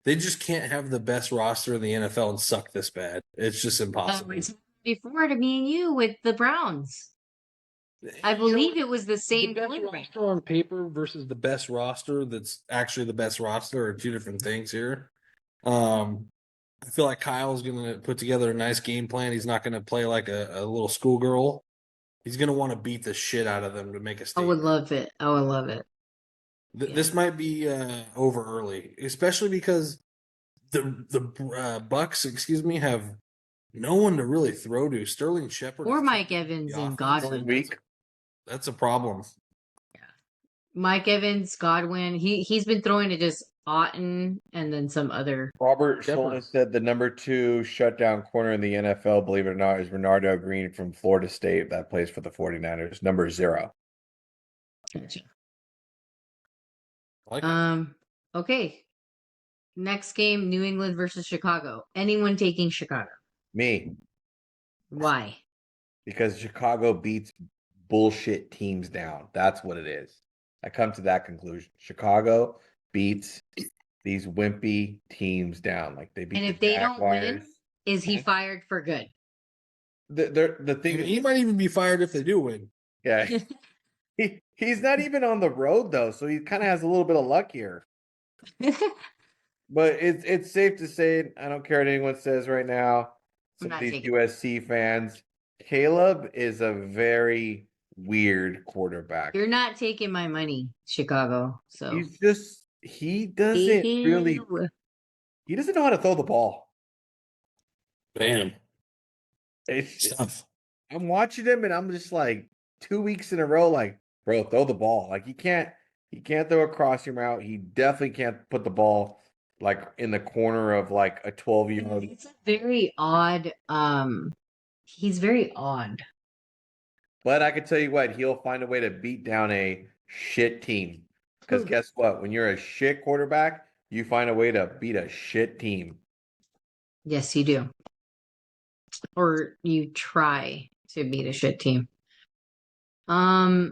They just can't have the best roster in the NFL and suck this bad. It's just impossible. It's before to me and you with the Browns. I believe it was the same The best quarterback. roster on paper versus the best roster that's actually the best roster are two different things here. I feel like Kyle's going to put together a nice game plan. He's not going to play like a little schoolgirl. He's going to want to beat the shit out of them to make a I statement. would love it. I would love it. This might be over early, especially because the Bucks, have no one to really throw to. Sterling Shepard Or is Mike taking Evans the and offense. Godwin. Week. That's a problem. Mike Evans, Godwin. He's been throwing to just Otten and then some other. Robert Shepard. Solnit said the number 2 shutdown corner in the NFL, believe it or not, is Renardo Green from Florida State that plays for the 49ers, number 0. Gotcha. I like it. Okay. Next game, New England versus Chicago. Anyone taking Chicago? Me, Why? because Chicago beats bullshit teams down. That's what it is. I come to that conclusion. Chicago beats these wimpy teams down. Like they beat And the if they don't win, Jaguars. is he fired for good? The thing He might even be fired if they do win. yeah. He's not even on the road though, so he kind of has a little bit of luck here. But it's safe to say, I don't care what anyone says right now. I'm Some not of these taking USC fans, Caleb is a very weird quarterback. You're not taking my money, Chicago. So He doesn't really, he doesn't know how to throw the ball. Bam. It's Stuff. I'm watching him and I'm just like 2 weeks in a row, like, bro, throw the ball. Like he can't throw across your mouth. He definitely can't put the ball like in the corner of like a 12-year-old. It's a very odd. He's very odd. But I can tell you what, he'll find a way to beat down a shit team. Because guess what? When you're a shit quarterback, you find a way to beat a shit team. Yes, you do. Or you try to beat a shit team. I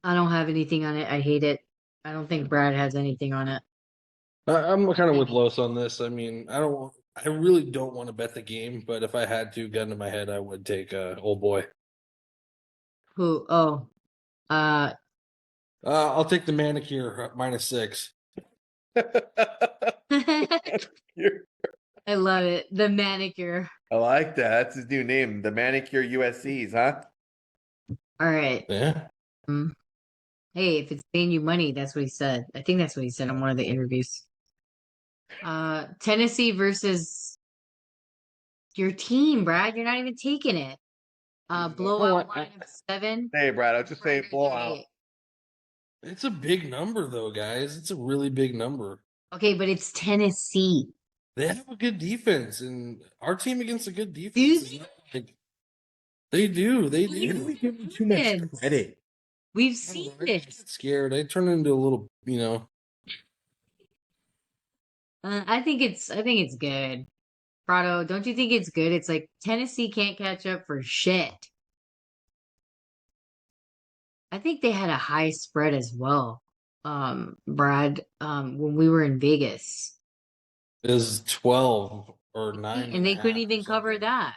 don't have anything on it. I hate it. I don't think Brad has anything on it. I'm kind of with Los on this. I mean, I really don't want to bet the game, but if I had to, gun to my head, I would take old boy. Who? Oh, I'll take the manicure -6. I love it. The manicure. I like that. That's his new name, the Manicure USCs, huh? All right. Yeah. Hey, if it's paying you money, that's what he said. I think that's what he said on one of the interviews. Tennessee versus your team, Brad. You're not even taking it. Blowout line of 7. Hey, Brad, I was just saying blowout. It's a big number, though, guys. It's a really big number. Okay, but it's Tennessee. They have a good defense, and our team against a good defense Dude. is not like they do. They Why do do. we give them too much Yes. credit? We've I seen don't know, I get this. scared. I turn into a little, I think it's good. Prado, don't you think it's good? It's like Tennessee can't catch up for shit. I think they had a high spread as well. Brad, when we were in Vegas. is 12 or 9 And and a they couldn't half or even cover something. that.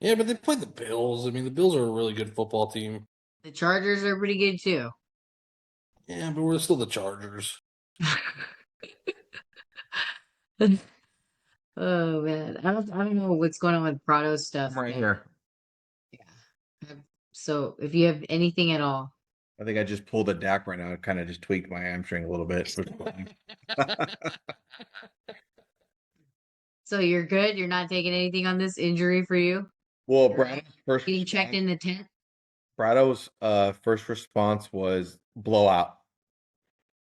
Yeah, but they played the Bills. I mean, the Bills are a really good football team. The Chargers are pretty good too. Yeah, but we're still the Chargers. Oh man, I don't know what's going on with Prado stuff. I'm right but here. yeah. So if you have anything at all, I think I just pulled a DAC right now. It kind of just tweaked my hamstring a little bit. so you're good. You're not taking anything on this injury for you. Well, You're Brado's first getting checked response, in the tent. Brado's first response was blowout.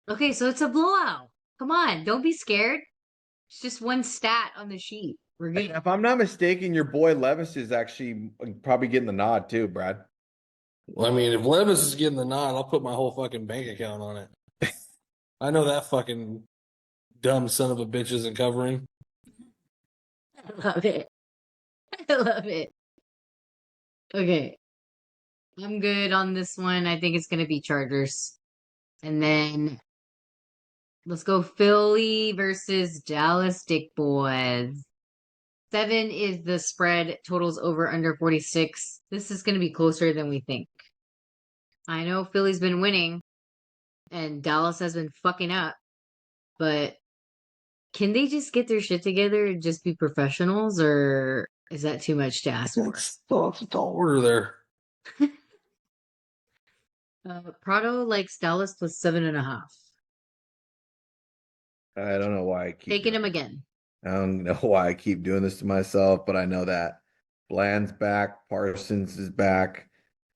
Okay, so it's a blowout. Come on, don't be scared. It's just one stat on the sheet. We're good. If I'm not mistaken, your boy Levis is actually probably getting the nod too, Brad. Well, I mean, if Levis is getting the nod, I'll put my whole fucking bank account on it. I know that fucking dumb son of a bitch isn't covering. I love it. I love it. Okay, I'm good on this one. I think it's gonna be Chargers. And then let's go Philly versus Dallas Dick Boys. 7 is the spread. Totals over under 46. This is going to be closer than we think. I know Philly's been winning and Dallas has been fucking up, but can they just get their shit together and just be professionals, or is that too much to ask for? That's a tall order there. Prado likes Dallas plus 7.5. I don't know why I keep Taking doing him again. I don't know why I keep doing this to myself, but I know that Bland's back, Parsons is back,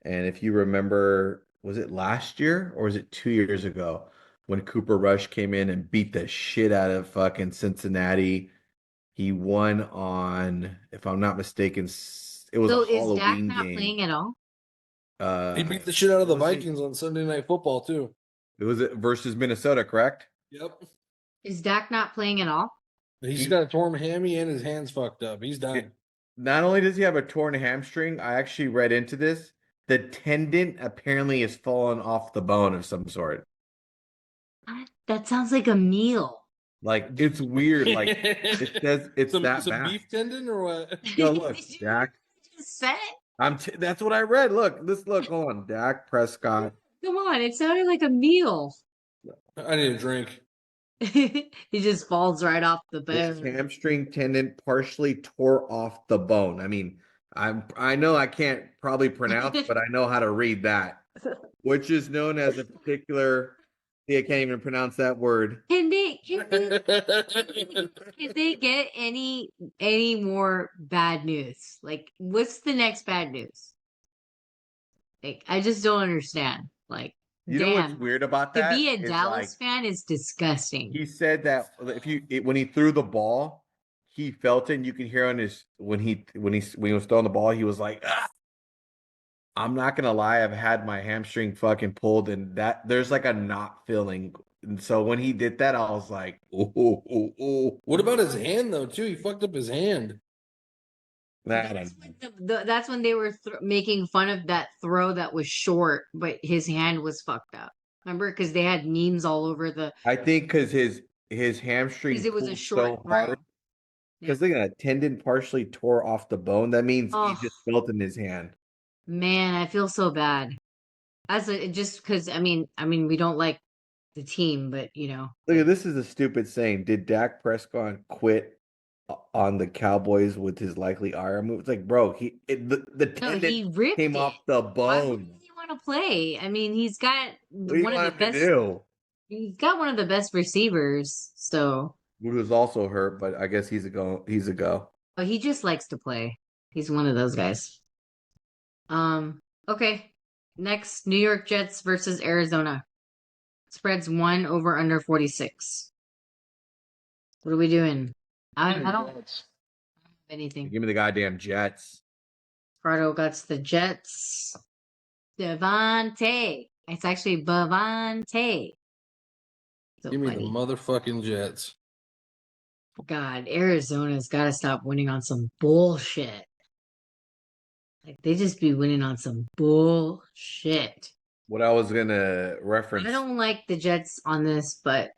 and if you remember, was it last year or was it 2 years ago when Cooper Rush came in and beat the shit out of fucking Cincinnati? He won on, if I'm not mistaken, it was So a is Dak Halloween not game. playing at all? He beat the shit out of the was it? Vikings on Sunday Night Football, too. It was versus Minnesota, correct? Yep. Is Dak not playing at all? He's got a torn hammy and his hand's fucked up. He's done. Not only does he have a torn hamstring, I actually read into this. The tendon apparently has fallen off the bone of some sort. That sounds like a meal. Like it's weird. Like it says it's that some bad. beef tendon or what? No, look, Did you Dak. just say? That's what I read. Look, hold on. Dak Prescott. Come on, it sounded like a meal. I need a drink. He just falls right off the His bone. hamstring tendon partially tore off the bone. I mean, I know I can't probably pronounce, but I know how to read that, which is known as a particular. See, I can't even pronounce that word. Can they get any more bad news? Like, what's the next bad news? Like, I just don't understand. Like, You know what's damn, weird about to that? be a is, Dallas fan is disgusting. he said that when he threw the ball, he felt it. And you can hear on his when he was throwing the ball, he was like, "Ah." I'm not gonna lie, I've had my hamstring fucking pulled, and that there's like a knot feeling. And so when he did that, I was like, oh. What about his hand, though, too? He fucked up his hand. That's when they were making fun of that throw that was short, but his hand was fucked up. Remember, because they had memes all over the. I think because his hamstring Because it was a pulled short so throw. hard. Because look at that tendon partially tore off the bone. That means Oh. he just felt in his hand. Man, I feel so bad. Just because I mean we don't like the team, but Look at this is a stupid saying. Did Dak Prescott quit on the Cowboys with his likely IR move? It's like, bro, the tendon he ripped came off the Why would bone. he want to play? I mean, he's got What do you one of want the him to best. do? He's got one of the best receivers. So, Who was also hurt, but I guess he's a go. He's a go. but he just likes to play. He's one of those guys. Okay. Next, New York Jets versus Arizona. Spreads 1 over under 46. What are we doing? I don't have anything. Give me the goddamn Jets. Prado got the Jets. Devontae. It's actually Bavante. So Give me the funny. motherfucking Jets. God, Arizona's got to stop winning on some bullshit. Like, they just be winning on some bullshit. What I was gonna reference. I don't like the Jets on this, but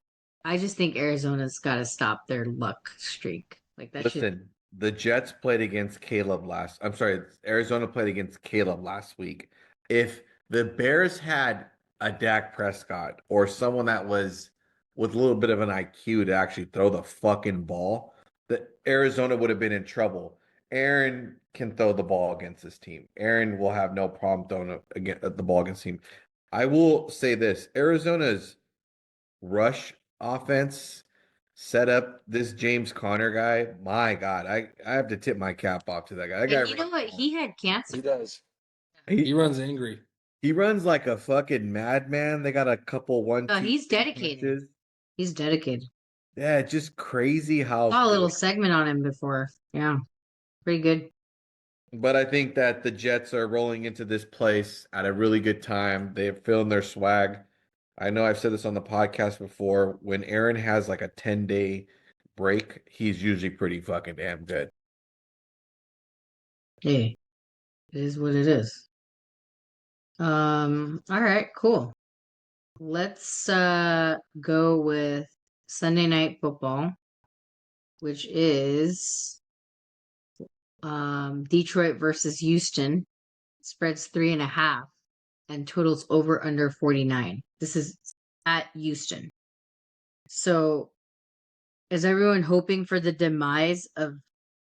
I just think Arizona's got to stop their luck streak. Like, that shit. Listen, the Jets played against Caleb last. I'm sorry, Arizona played against Caleb last week. If the Bears had a Dak Prescott or someone that was with a little bit of an IQ to actually throw the fucking ball, the Arizona would have been in trouble. Aaron can throw the ball against this team. Aaron will have no problem throwing the ball against him. I will say this: Arizona's rush offense set up this James Conner guy. My God, I have to tip my cap off to that guy. That guy And you know what? He had cancer. He does. he, He runs angry. he runs like a fucking madman. They got a couple No, he's 1-2 dedicated. punches. He's dedicated. Yeah, it's just crazy how. Saw a little good. segment on him before. Yeah, pretty good. But I think that the Jets are rolling into this place at a really good time. They're feeling their swag. I know I've said this on the podcast before. When Aaron has like a 10-day break, he's usually pretty fucking damn good. Hey, it is what it is. All right, cool. Let's go with Sunday Night Football, which is Detroit versus Houston. Spreads 3.5 and totals over under 49. This is at Houston. So is everyone hoping for the demise of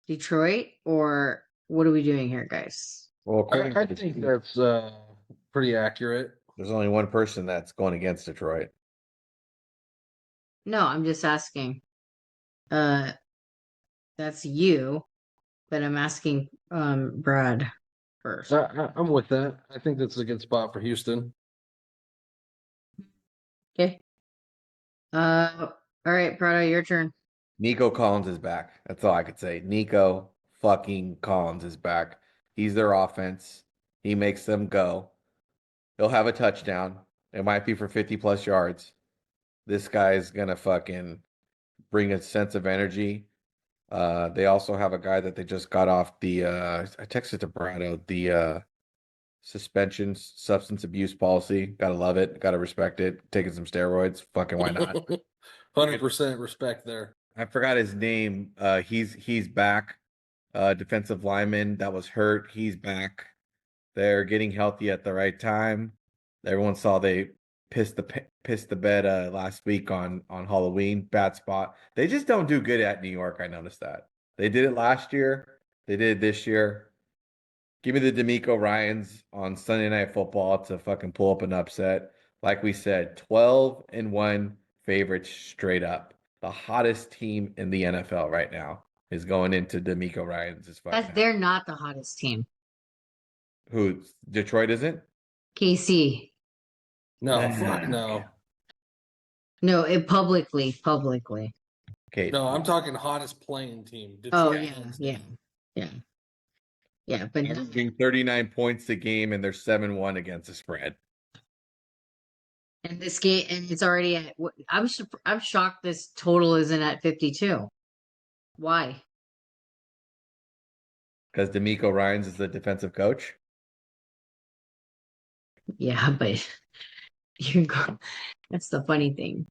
Detroit, or what are we doing here, guys? Well, I think that's pretty accurate. there's only one person that's going against Detroit. No, I'm just asking. That's you, but I'm asking Brad first. I'm with that. I think that's a good spot for Houston. Okay. All right, Prado, your turn. Nico Collins is back. That's all I could say. Nico fucking Collins is back. He's their offense. He makes them go. He'll have a touchdown. It might be for 50 plus yards. This guy's gonna fucking bring a sense of energy. They also have a guy that they just got off the I texted to Brado, the suspension substance abuse policy. Gotta love it, gotta respect it. Taking some steroids. Fucking why not? 100% respect there. I forgot his name. He's back. Defensive lineman that was hurt. He's back. They're getting healthy at the right time. Everyone saw they pissed the bed last week on Halloween. Bad spot. They just don't do good at New York. I noticed that. They did it last year. They did it this year. Give me the D'Amico Ryans on Sunday Night Football to fucking pull up an upset. Like we said, 12-1 favorites straight up. The hottest team in the NFL right now is going into D'Amico Ryans. They're not the hottest team. Who? Detroit isn't? KC. No, fuck no. No, it publicly. Okay. No, I'm talking hottest playing team. Oh Detroit. yeah. But Averaging 39 points a game, and they're 7-1 against the spread. and this game, and it's already at. I'm shocked this total isn't at 52. Why? Because D'Amico Ryans is the defensive coach. Yeah, but that's the funny thing.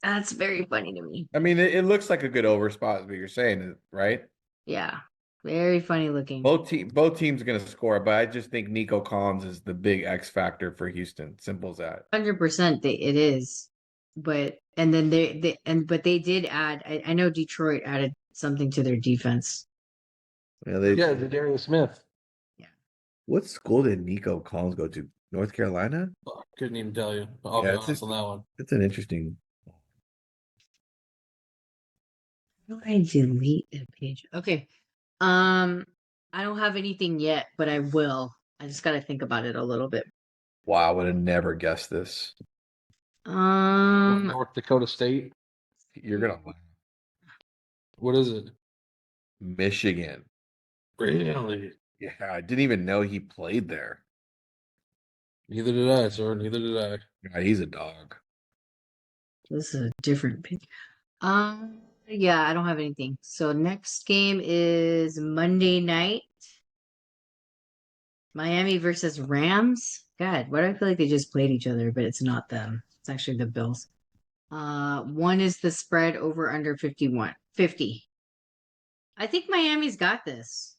That's very funny to me. I mean, it looks like a good over spot, is what you're saying, right? Yeah, very funny looking. Both teams are going to score, but I just think Nico Collins is the big X factor for Houston. Simple as that. 100% it is. But and then they did add. I know Detroit added something to their defense. Yeah, the Darius Smith. What school did Nico Collins go to? North Carolina? Fuck, couldn't even tell you. I'll be honest on that one. It's an interesting. How do I delete the page? Okay. I don't have anything yet, but I will. I just got to think about it a little bit. Wow, I would have never guessed this. North Dakota State. You're gonna laugh. What is it? Michigan. Really? Yeah, I didn't even know he played there. Neither did I, sir. Neither did I. God, he's a dog. This is a different pick. Yeah, I don't have anything. So next game is Monday night. Miami versus Rams. God, why do I feel like they just played each other, but it's not them. It's actually the Bills. One is the spread over under 50. I think Miami's got this.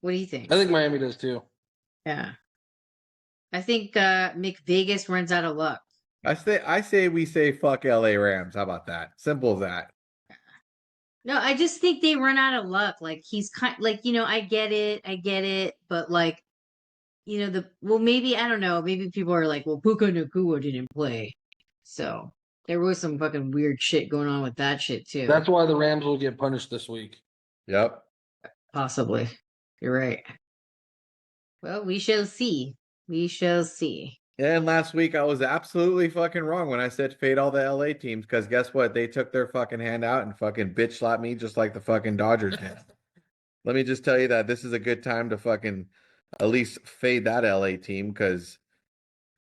What do you think? I think Miami does too. Yeah. I think McVegas runs out of luck. I say we say fuck LA Rams. How about that? Simple as that. No, I just think they run out of luck. Like he's kind like, I get it, but like, maybe I don't know, maybe people are like, well, Puka Nakua didn't play. So there was some fucking weird shit going on with that shit too. That's why the Rams will get punished this week. Yep. Possibly. You're right. Well, we shall see. We shall see. And last week I was absolutely fucking wrong when I said fade all the LA teams because guess what? They took their fucking hand out and fucking bitch slapped me just like the fucking Dodgers did. Let me just tell you that this is a good time to fucking at least fade that LA team because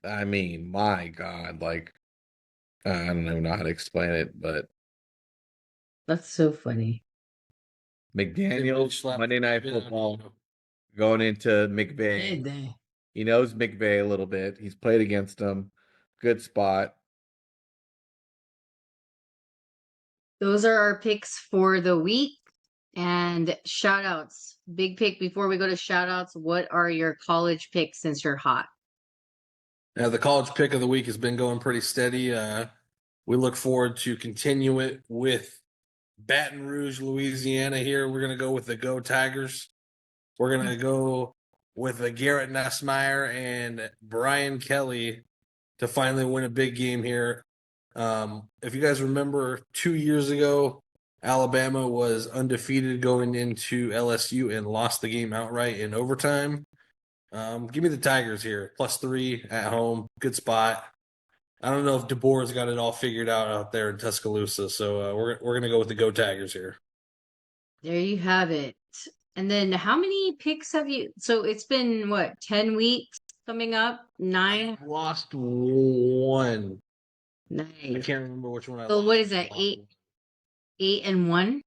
I mean, my God, like I don't even know how to explain it, but That's so funny. McDaniels Monday Night Football going into McVay. They? He knows McVay a little bit. He's played against him. Good spot. Those are our picks for the week. And shout outs. Big pick before we go to shout outs. What are your college picks since you're hot? Yeah, the college pick of the week has been going pretty steady. We look forward to continue it with Baton Rouge, Louisiana. Here, we're going to go with the Go Tigers. We're going to go with the Garrett Nussmeier and Brian Kelly to finally win a big game here. If you guys remember, 2 years ago, Alabama was undefeated going into LSU and lost the game outright in overtime. Give me the Tigers here, +3 at home, good spot. I don't know if DeBoer's got it all figured out there in Tuscaloosa, so we're gonna go with the Go Tigers here. There you have it. And then how many picks have you? So it's been what, 10 weeks coming up? 9? I lost one. I Nice. can't remember which one I So lost. what is that? 8-1?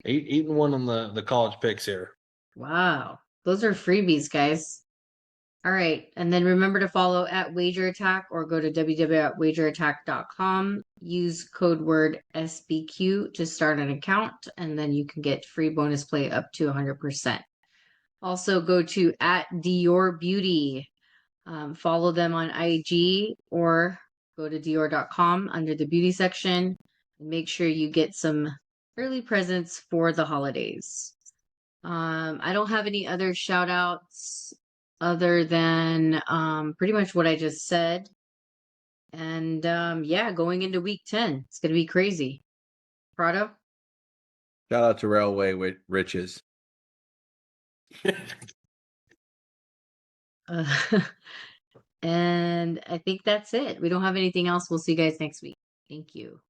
8-1 on the college picks here. Wow. Those are freebies, guys. All right. And then remember to follow at Wager Attack or go to www.wagerattack.com. Use code word SBQ to start an account, and then you can get free bonus play up to 100%. Also, go to at Dior Beauty. Follow them on IG or go to Dior.com under the beauty section. And make sure you get some early presents for the holidays. I don't have any other shout outs other than pretty much what I just said. And yeah, going into week 10, it's going to be crazy. Prado? Shout out to Railway with Riches. And I think that's it. We don't have anything else. We'll see you guys next week. Thank you.